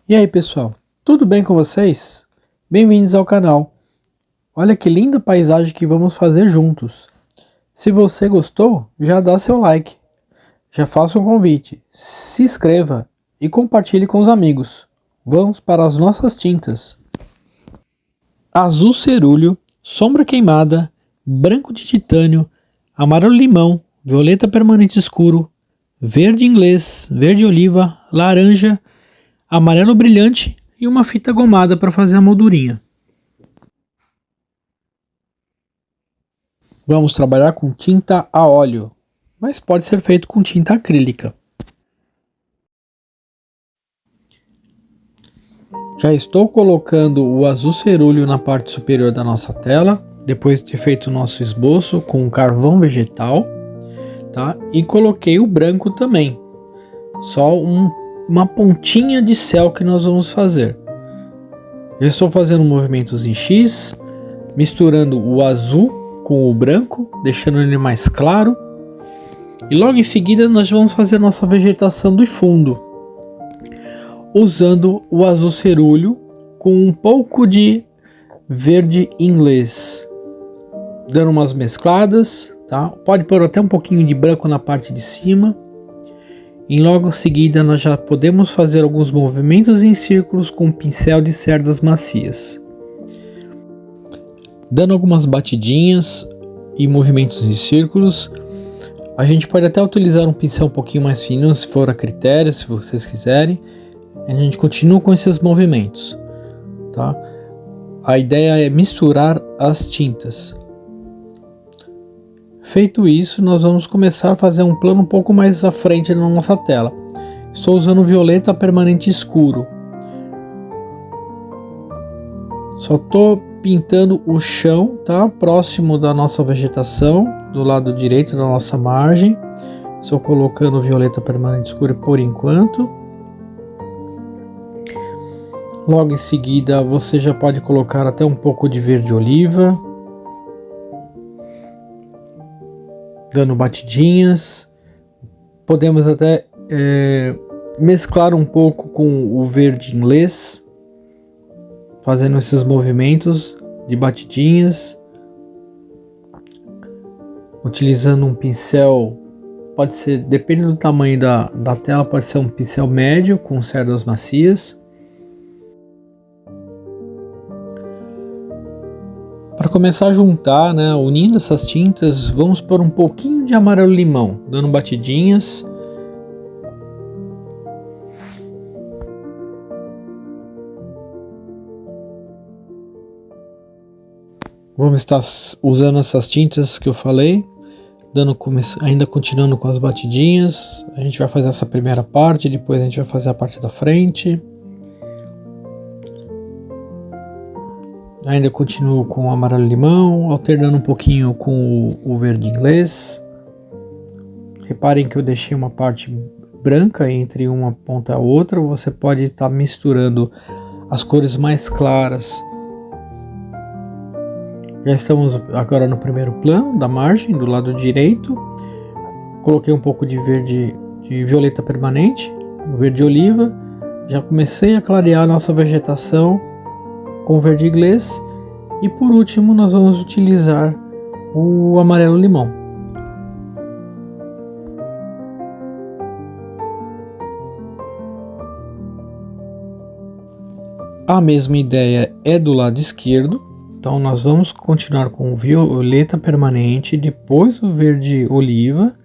E aí pessoal, tudo bem com vocês? Bem-vindos ao canal. Olha que linda paisagem que vamos fazer juntos. Se você gostou, já dá seu like, já faça um convite, se inscreva e compartilhe com os amigos. Vamos para as nossas tintas. Azul cerúleo, sombra queimada, branco de titânio, amarelo limão, violeta permanente escuro, verde inglês, verde oliva, laranja, amarelo brilhante e uma fita gomada para fazer a moldurinha. Vamos trabalhar com tinta a óleo, mas pode ser feito com tinta acrílica. Já estou colocando o azul cerúleo na parte superior da nossa tela, depois de ter feito o nosso esboço com carvão vegetal, tá? E coloquei o branco também, só uma pontinha de céu que nós vamos fazer. Eu estou fazendo movimentos em X, misturando o azul com o branco, deixando ele mais claro. E logo em seguida nós vamos fazer nossa vegetação do fundo, usando o azul cerúleo com um pouco de verde inglês, dando umas mescladas, tá? Pode pôr até um pouquinho de branco na parte de cima. E logo em seguida nós já podemos fazer alguns movimentos em círculos com um pincel de cerdas macias, dando algumas batidinhas e movimentos em círculos. A gente pode até utilizar um pincel um pouquinho mais fino, se for a critério, se vocês quiserem. A gente continua com esses movimentos, tá? A ideia é misturar as tintas. Feito isso, nós vamos começar a fazer um plano um pouco mais à frente na nossa tela. Estou usando violeta permanente escuro. Só estou pintando o chão, tá? Próximo da nossa vegetação, do lado direito da nossa margem. Estou colocando violeta permanente escuro por enquanto. Logo em seguida você já pode colocar até um pouco de verde oliva, dando batidinhas. Podemos até mesclar um pouco com o verde inglês, fazendo esses movimentos de batidinhas, utilizando um pincel, pode ser, depende do tamanho da tela, pode ser um pincel médio com cerdas macias. Para começar a juntar, né, unindo essas tintas, vamos pôr um pouquinho de amarelo limão, dando batidinhas. Vamos estar usando essas tintas que eu falei, ainda continuando com as batidinhas. A gente vai fazer essa primeira parte, depois a gente vai fazer a parte da frente. Ainda continuo com o amarelo limão, alternando um pouquinho com o verde inglês. Reparem que eu deixei uma parte branca entre uma ponta e a outra. Você pode estar misturando as cores mais claras. Já estamos agora no primeiro plano da margem, do lado direito. Coloquei um pouco de violeta permanente, verde oliva. Já comecei a clarear a nossa vegetação com verde inglês, e por último nós vamos utilizar o amarelo limão. A mesma ideia é do lado esquerdo, então nós vamos continuar com o violeta permanente, depois o verde oliva,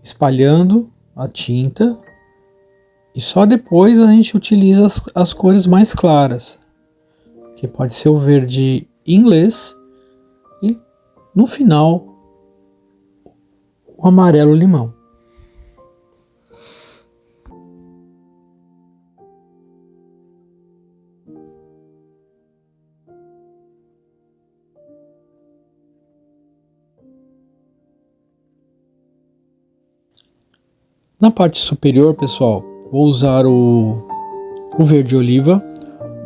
espalhando a tinta. E só depois a gente utiliza as cores mais claras, que pode ser o verde inglês e no final o amarelo limão. Na parte superior, pessoal, vou usar o verde oliva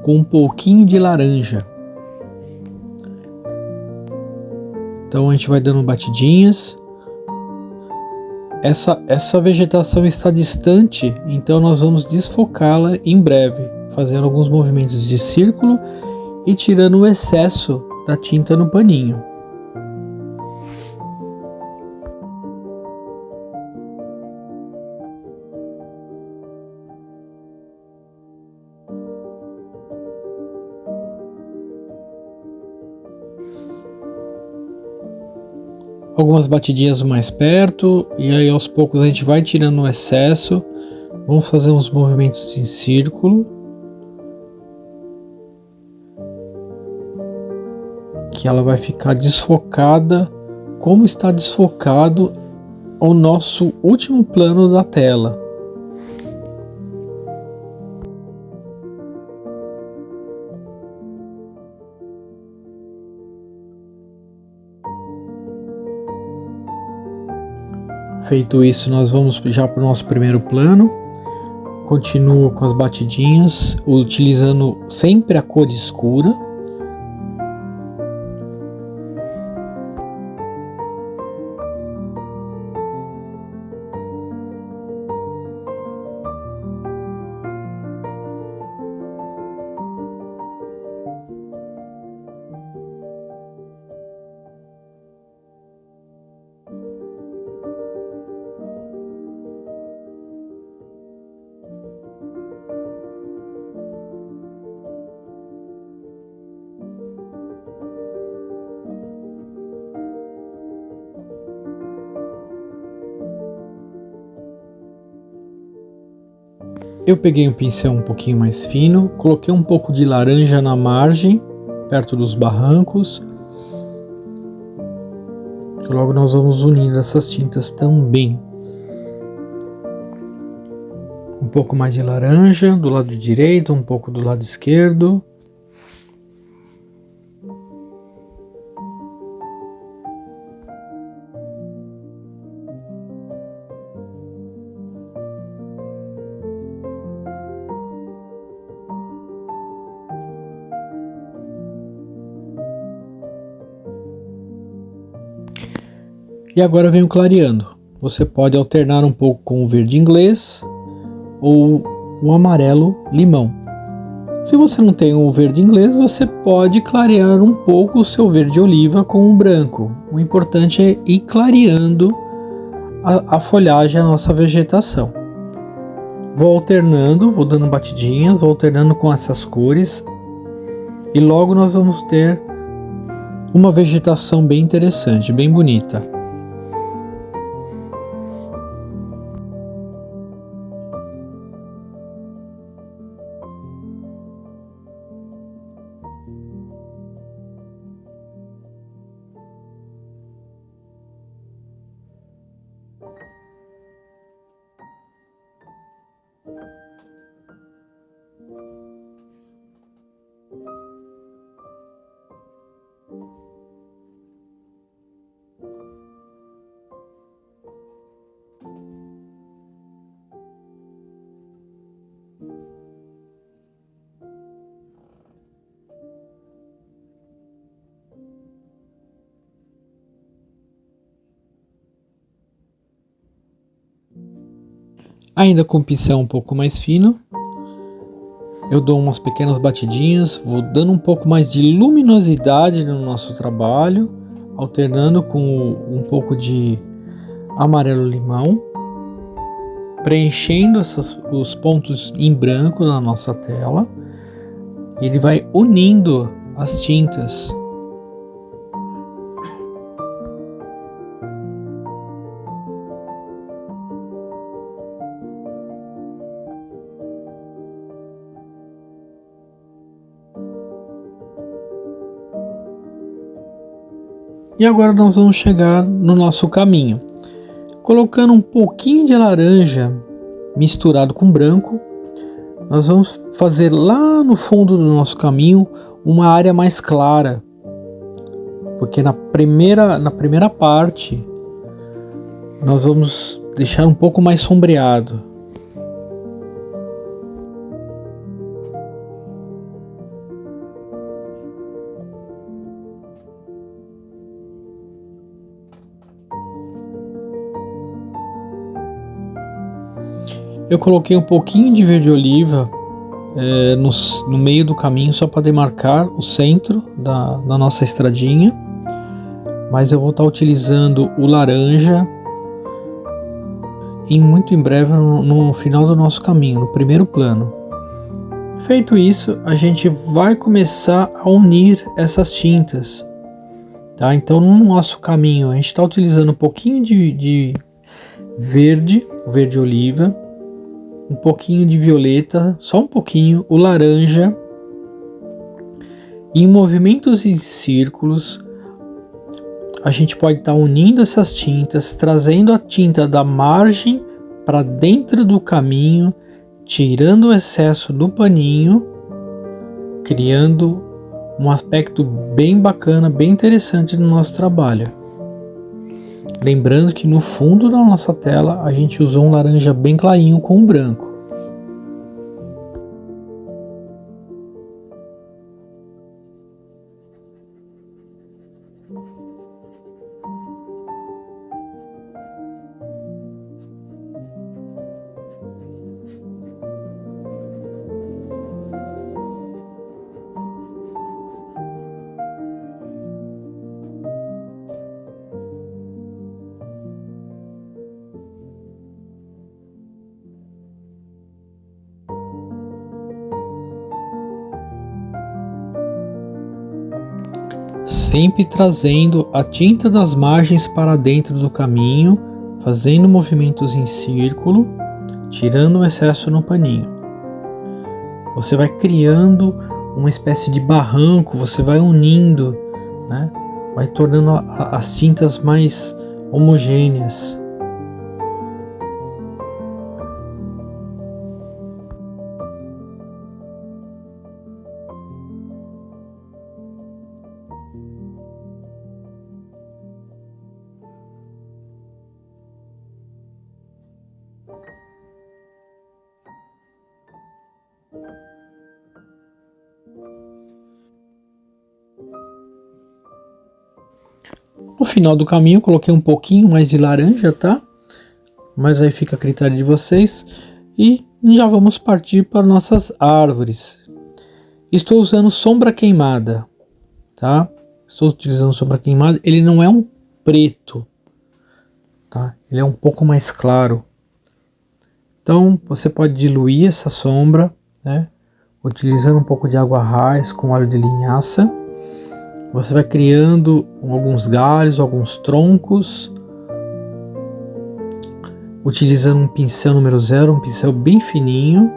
com um pouquinho de laranja. Então a gente vai dando batidinhas. essa vegetação está distante, então nós vamos desfocá-la em breve, fazendo alguns movimentos de círculo e tirando o excesso da tinta no paninho. Algumas batidinhas mais perto, e aí aos poucos a gente vai tirando o excesso. Vamos fazer uns movimentos em círculo, que ela vai ficar desfocada, como está desfocado o nosso último plano da tela. Feito isso, nós vamos já para o nosso primeiro plano. Continuo com as batidinhas, utilizando sempre a cor escura. Eu peguei um pincel um pouquinho mais fino, coloquei um pouco de laranja na margem, perto dos barrancos. Logo nós vamos unindo essas tintas também. Um pouco mais de laranja do lado direito, um pouco do lado esquerdo. E agora venho clareando. Você pode alternar um pouco com o verde inglês ou o amarelo limão. Se você não tem o verde inglês, você pode clarear um pouco o seu verde oliva com o branco. O importante é ir clareando a folhagem, a nossa vegetação. Vou alternando, vou dando batidinhas, vou alternando com essas cores e logo nós vamos ter uma vegetação bem interessante, bem bonita. Ainda com o pincel um pouco mais fino, eu dou umas pequenas batidinhas, vou dando um pouco mais de luminosidade no nosso trabalho, alternando com um pouco de amarelo limão, preenchendo os pontos em branco na nossa tela, e ele vai unindo as tintas. E agora nós vamos chegar no nosso caminho, colocando um pouquinho de laranja misturado com branco. Nós vamos fazer lá no fundo do nosso caminho uma área mais clara, porque na primeira parte nós vamos deixar um pouco mais sombreado. Eu coloquei um pouquinho de verde oliva no meio do caminho só para demarcar o centro da nossa estradinha, mas eu vou estar utilizando o laranja muito em breve no final do nosso caminho, no primeiro plano. Feito isso, a gente vai começar a unir essas tintas, tá? Então no nosso caminho a gente está utilizando um pouquinho de verde oliva, um pouquinho de violeta, só um pouquinho, o laranja, e em movimentos em círculos a gente pode estar unindo essas tintas, trazendo a tinta da margem para dentro do caminho, tirando o excesso do paninho, criando um aspecto bem bacana, bem interessante no nosso trabalho. Lembrando que no fundo da nossa tela a gente usou um laranja bem clarinho com o branco. Sempre trazendo a tinta das margens para dentro do caminho, fazendo movimentos em círculo, tirando o excesso no paninho. Você vai criando uma espécie de barranco, você vai unindo, né? Vai tornando as tintas mais homogêneas. No final do caminho eu coloquei um pouquinho mais de laranja, tá? Mas aí fica a critério de vocês. E já vamos partir para nossas árvores. Estou usando sombra queimada, tá? Estou utilizando sombra queimada. Ele não é um preto, tá? Ele é um pouco mais claro. Então você pode diluir essa sombra, né? Utilizando um pouco de água raiz com óleo de linhaça. Você vai criando alguns galhos, alguns troncos, utilizando um pincel número 0, um pincel bem fininho.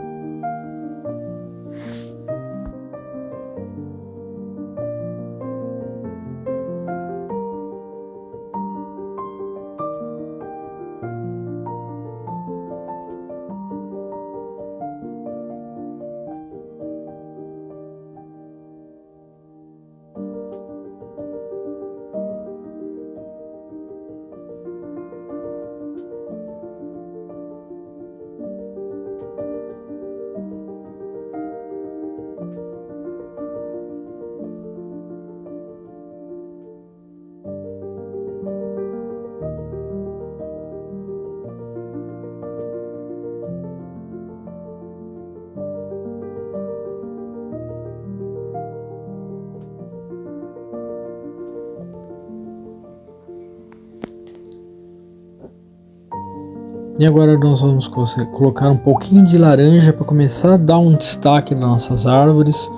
E agora nós vamos colocar um pouquinho de laranja para começar a dar um destaque nas nossas árvores,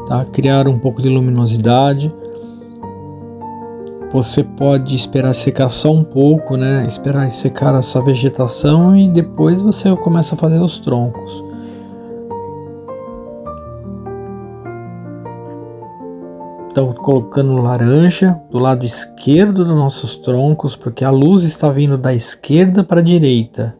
tá? Criar um pouco de luminosidade. Você pode esperar secar só um pouco, né? Esperar secar essa vegetação e depois você começa a fazer os troncos. Então, colocando laranja do lado esquerdo dos nossos troncos, porque a luz está vindo da esquerda para a direita.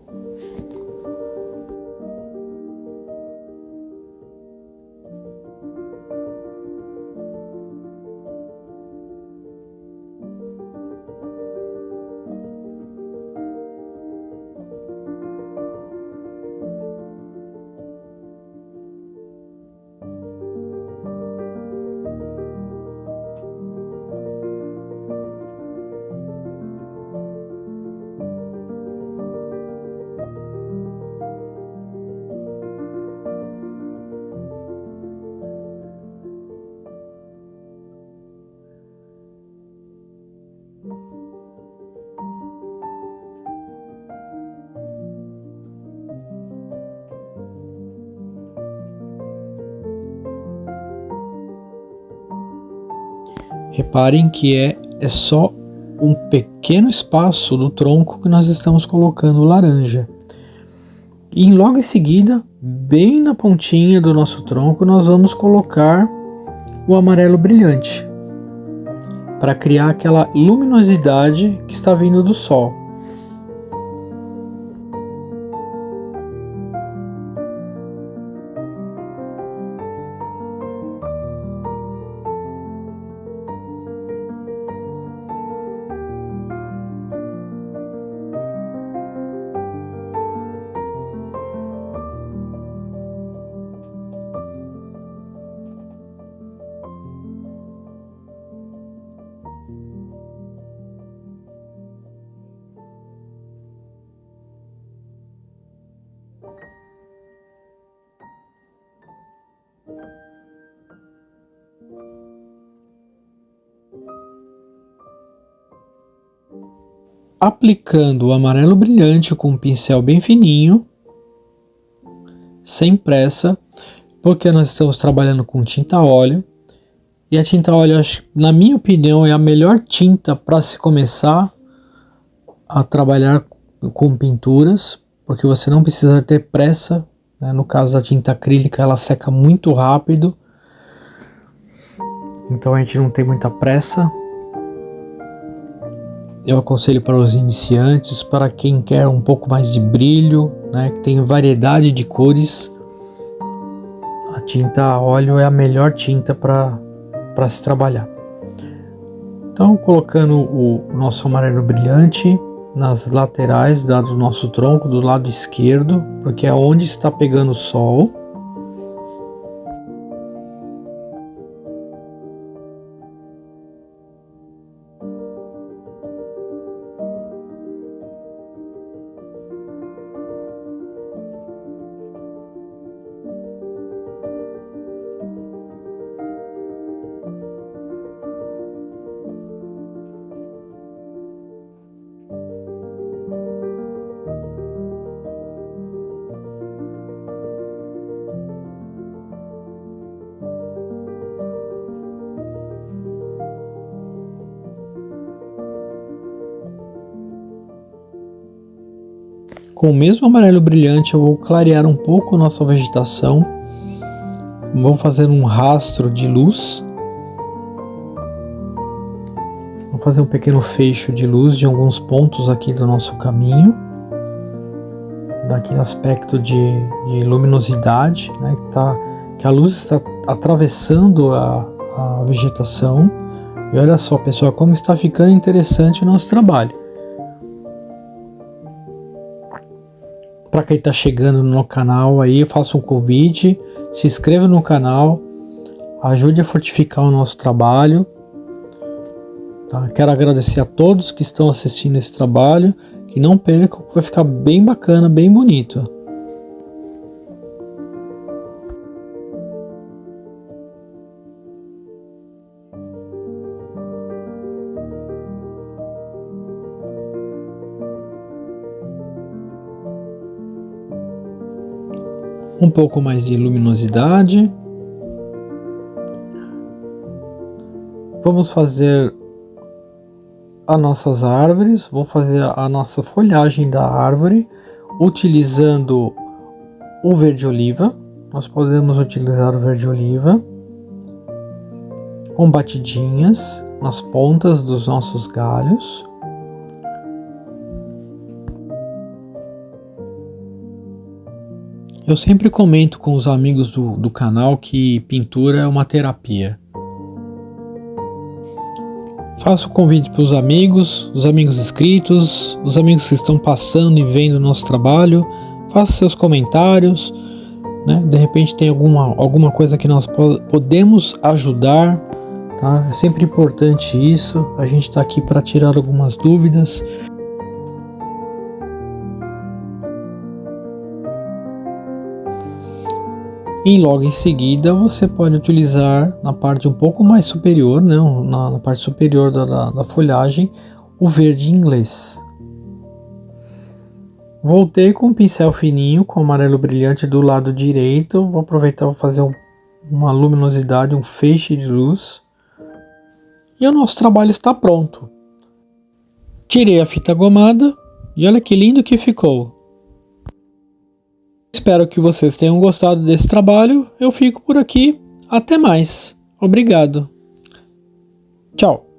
Reparem que é só um pequeno espaço do tronco que nós estamos colocando laranja. E logo em seguida, bem na pontinha do nosso tronco, nós vamos colocar o amarelo brilhante para criar aquela luminosidade que está vindo do sol. Aplicando o amarelo brilhante com um pincel bem fininho, sem pressa, porque nós estamos trabalhando com tinta óleo. E a tinta óleo, na minha opinião, é a melhor tinta para se começar a trabalhar com pinturas, porque você não precisa ter pressa, né? No caso da tinta acrílica, ela seca muito rápido, então a gente não tem muita pressa. Eu aconselho para os iniciantes, para quem quer um pouco mais de brilho, né, que tem variedade de cores. A tinta a óleo é a melhor tinta para se trabalhar. Então, colocando o nosso amarelo brilhante nas laterais do nosso tronco, do lado esquerdo, porque é onde está pegando o sol. Com o mesmo amarelo brilhante, eu vou clarear um pouco a nossa vegetação. Vou fazer um rastro de luz. Vou fazer um pequeno fecho de luz de alguns pontos aqui do nosso caminho. Daquele aspecto de luminosidade, né, que a luz está atravessando a vegetação. E olha só, pessoal, como está ficando interessante o nosso trabalho. Para quem está chegando no canal aí, eu faço um convite, se inscreva no canal, ajude a fortificar o nosso trabalho. Tá? Quero agradecer a todos que estão assistindo esse trabalho, que não percam, vai ficar bem bacana, bem bonito. Um pouco mais de luminosidade. Vamos fazer as nossas árvores, vou fazer a nossa folhagem da árvore utilizando o verde oliva. Nós podemos utilizar o verde oliva com batidinhas nas pontas dos nossos galhos. Eu sempre comento com os amigos do canal que pintura é uma terapia. Faço o convite para os amigos inscritos, os amigos que estão passando e vendo o nosso trabalho. Faça seus comentários, né? De repente tem alguma coisa que nós podemos ajudar, tá? É sempre importante isso. A gente está aqui para tirar algumas dúvidas. E logo em seguida você pode utilizar na parte um pouco mais superior, né, na parte superior da folhagem, o verde inglês. Voltei com um pincel fininho com amarelo brilhante do lado direito. Vou aproveitar para fazer uma luminosidade, um feixe de luz. E o nosso trabalho está pronto. Tirei a fita gomada e olha que lindo que ficou. Espero que vocês tenham gostado desse trabalho. Eu fico por aqui. Até mais. Obrigado. Tchau.